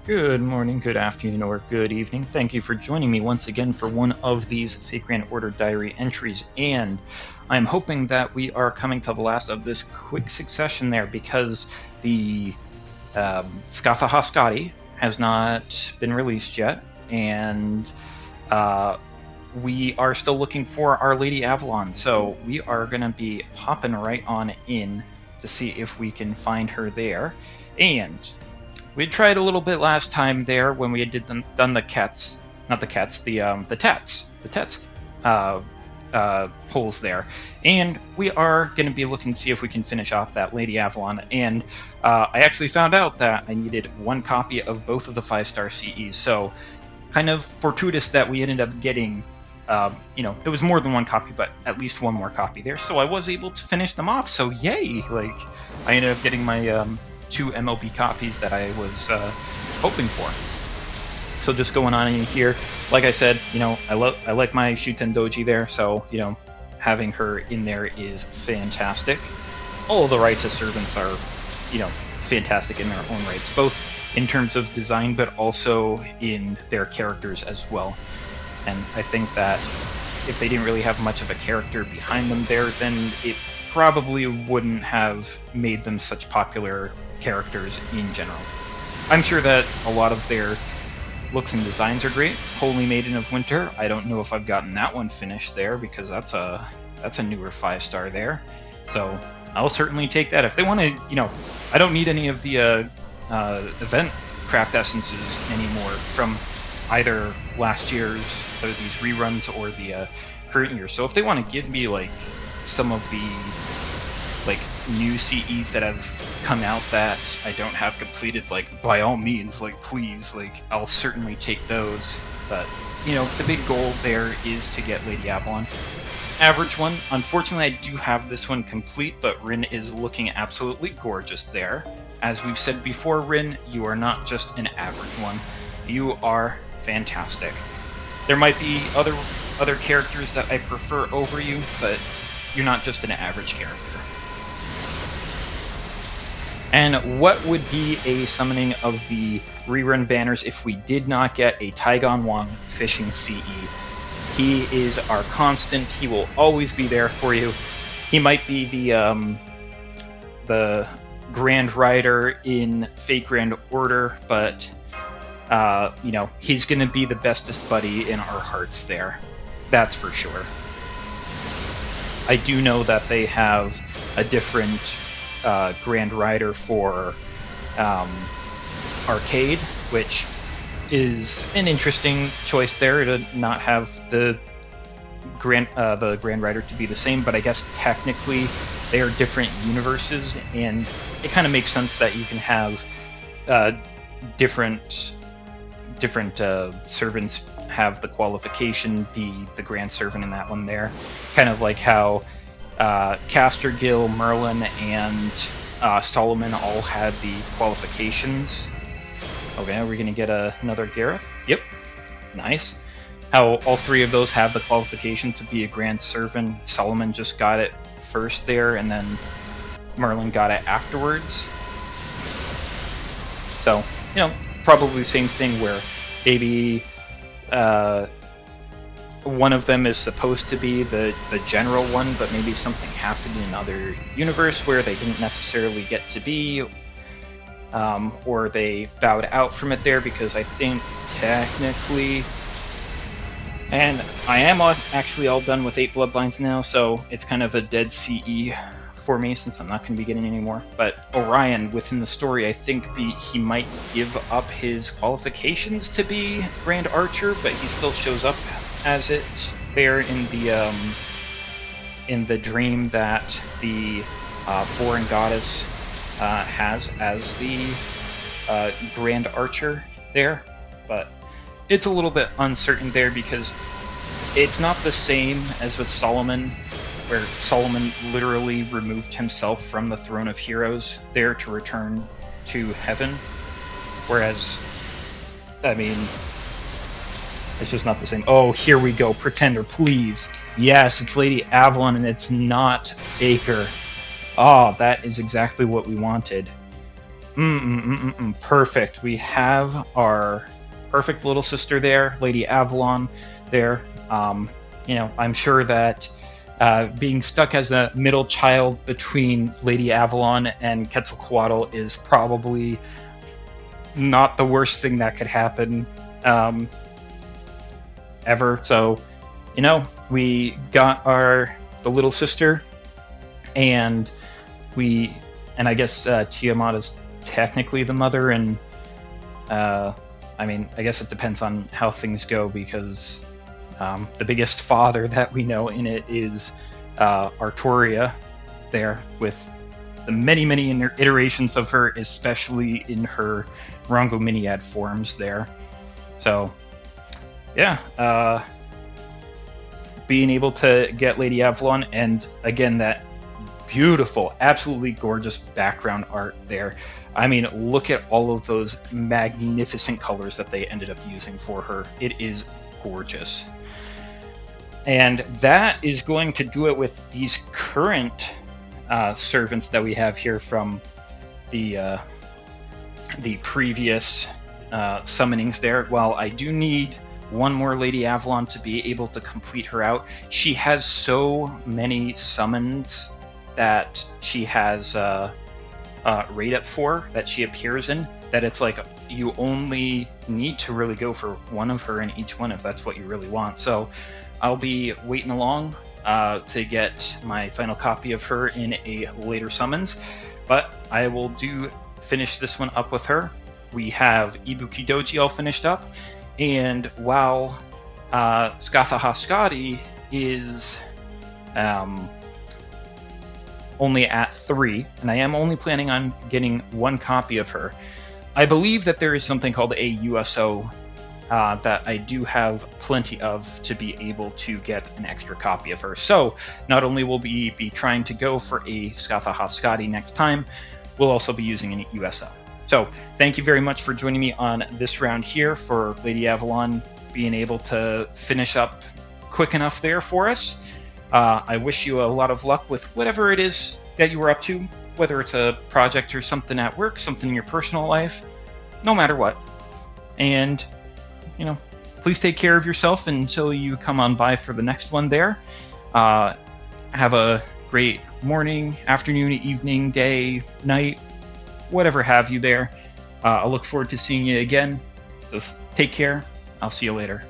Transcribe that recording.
Good morning, good afternoon, or good evening. Thank you for joining me once again for one of these Fate Grand Order Diary entries, and I'm hoping that we are coming to the last of this quick succession there because the Scatha Hoscati has not been released yet, and we are still looking for Our Lady Avalon, so we are going to be popping right on in to see if we can find her there. And we tried a little bit last time there when we had done the cats, not the cats, the tats pulls there, and we are going to be looking to see if we can finish off that Lady Avalon. And I actually found out that I needed one copy of both of the 5-star CEs, so kind of fortuitous that we ended up getting. It was more than one copy, but at least one more copy there. So I was able to finish them off. So yay! Like I ended up getting my 2 MLB copies that I was hoping for. So just going on in here, like I said, I like my Shuten Doji there, so having her in there is fantastic. All of the Righteous Servants are, fantastic in their own rights, both in terms of design, but also in their characters as well. And I think that if they didn't really have much of a character behind them there, then it probably wouldn't have made them such popular characters in general. I'm sure that a lot of their looks and designs are great. Holy Maiden of Winter, I don't know if I've gotten that one finished there because that's a newer 5-star there. So I'll certainly take that. If they want to, I don't need any of the event craft essences anymore from either last year's or these reruns or the current year. So if they want to give me like some of the new CEs that have come out that I don't have completed, by all means, please, I'll certainly take those. But the big goal there is to get Lady Avalon. Average one, unfortunately I do have this one complete, but Rin is looking absolutely gorgeous there. As we've said before, Rin, you are not just an average one. You are fantastic. There might be other characters that I prefer over you, but you're not just an average character. And what would be a summoning of the rerun banners if we did not get a Taigon Wang fishing CE? He is our constant. He will always be there for you. He might be the Grand Rider in Fate Grand Order, but he's going to be the bestest buddy in our hearts there. That's for sure. I do know that they have a different Grand Rider for Arcade, which is an interesting choice there to not have the Grand Rider to be the same, but I guess technically they are different universes, and it kind of makes sense that you can have different servants have the qualification be the Grand Servant in that one there. Kind of like how Castergill, Merlin, and Solomon all had the qualifications. Okay, are we going to get another Gareth? Yep. Nice. How all 3 of those have the qualification to be a Grand Servant. Solomon just got it first there, and then Merlin got it afterwards. So, probably the same thing where maybe one of them is supposed to be the general one, but maybe something happened in another universe where they didn't necessarily get to be, or they bowed out from it there, because I think technically, and I am actually all done with 8 Bloodlines now, so it's kind of a dead CE for me since I'm not going to be getting any more. But Orion, within the story, I think he might give up his qualifications to be Grand Archer, but he still shows up as it there in the dream that the foreign goddess has as the Grand Archer there. But it's a little bit uncertain there because it's not the same as with Solomon, where Solomon literally removed himself from the Throne of Heroes there to return to heaven. Whereas, I mean, it's just not the same. Oh, here we go. Pretender, please. Yes, it's Lady Avalon, and it's not Baker. Oh, that is exactly what we wanted. Perfect. We have our perfect little sister there, Lady Avalon there. I'm sure that being stuck as a middle child between Lady Avalon and Quetzalcoatl is probably not the worst thing that could happen ever. So, we got the little sister, and I guess Tiamat is technically the mother, and I guess it depends on how things go, because the biggest father that we know in it is Arturia there, with the many iterations of her, especially in her Rongominiad forms there. So, yeah, being able to get Lady Avalon, and again, that beautiful, absolutely gorgeous background art there. I mean, look at all of those magnificent colors that they ended up using for her. It is gorgeous. And that is going to do it with these current servants that we have here from the previous summonings there. While I do need one more Lady Avalon to be able to complete her out, she has so many summons that she has rate up for, that she appears in, that it's like you only need to really go for one of her in each one if that's what you really want. So I'll be waiting along to get my final copy of her in a later summons, but I will finish this one up with her. We have Ibuki Doji all finished up, and while Skatha Haskadi is only at 3, and I am only planning on getting one copy of her, I believe that there is something called a USO that I do have plenty of to be able to get an extra copy of her. So not only will we be trying to go for a Skatha Haskadi next time, we'll also be using an USO. So thank you very much for joining me on this round here for Lady Avalon being able to finish up quick enough there for us. I wish you a lot of luck with whatever it is that you were up to, whether it's a project or something at work, something in your personal life, no matter what. And, please take care of yourself until you come on by for the next one there. Have a great morning, afternoon, evening, day, night, whatever have you there. I'll look forward to seeing you again. So take care. I'll see you later.